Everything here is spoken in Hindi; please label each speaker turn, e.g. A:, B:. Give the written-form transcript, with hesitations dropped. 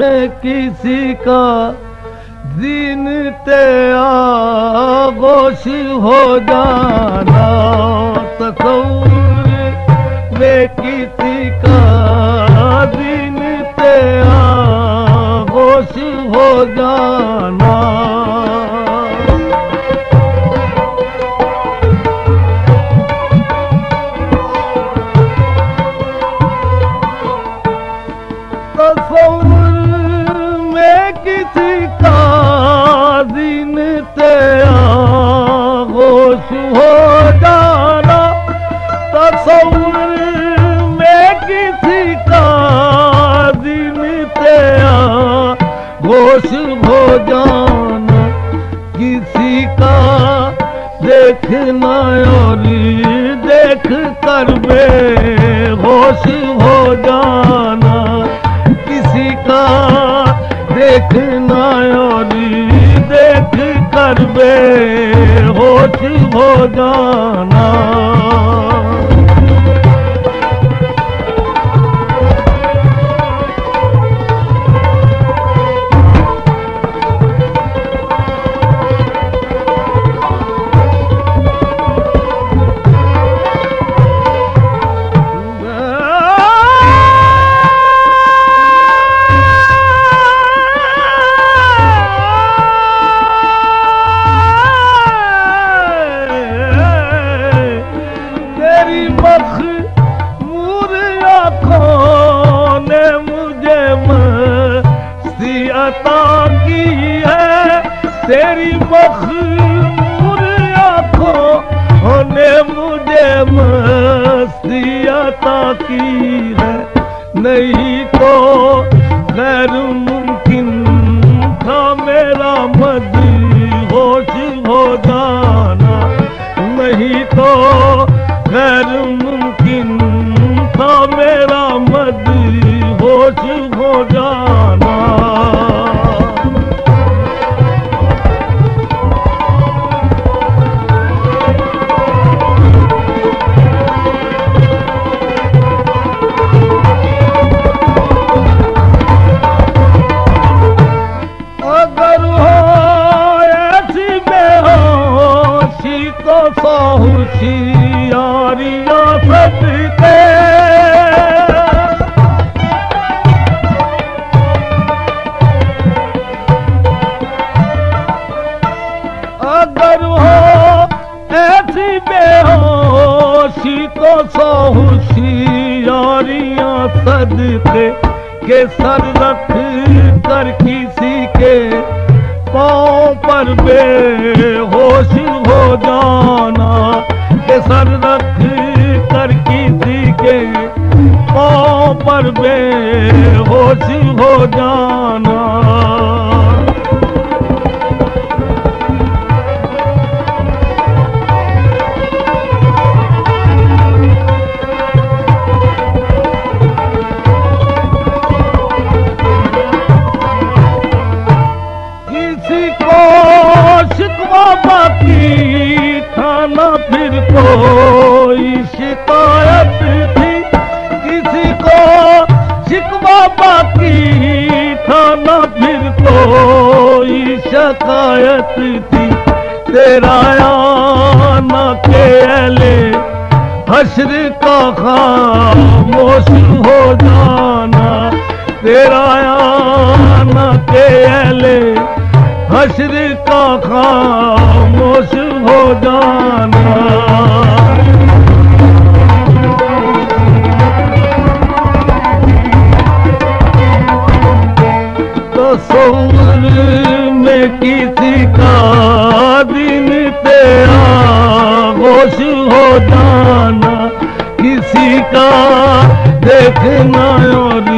A: किसी का दिन ते आगोश हो जाना, तसव्वुर में किसी का दिन ते आगोश हो जाना। किसी का दिन ते आगोश हो जाना, तसव्वुर में किसी का दिन ते आगोश हो जाना। किसी का देखना और देख कर बेहोश हो जाना, किसी का देखना और देख कर बेहोश हो जाना। मखमूर आँखों ने मुझे मस्ती अता की है, तेरी मखमूर आँखों ने मुझे मस्ती अता की है। नहीं तो गैर मुमकिन था मेरा मदहोश हो जाना, नहीं तो गैर मुमकिन था मेरा मदहोश हो जाना। अगर हो ऐसी बेहोशी तो होशियारियां सदके, अगर हो ऐसी बेहोशी तो होशियारियां सदके, के सर रख कर किसी के पाँव पर बेहोश हो जाना, के सर रख कर किसी के पाँव पर बेहोश हो जाना। शिकवा बाकी था न फिर कोई शिकायत थी, किसी को शिकवा बाकी था न फिर कोई शिकायत थी। तेरा आना के अहले हश्र का खामोश हो जाना, तेरा आना के अहले हश्र का खामोश हो जाना। तसव्वुर में किसी का दिन ते आगोश हो जाना, किसी का देखना और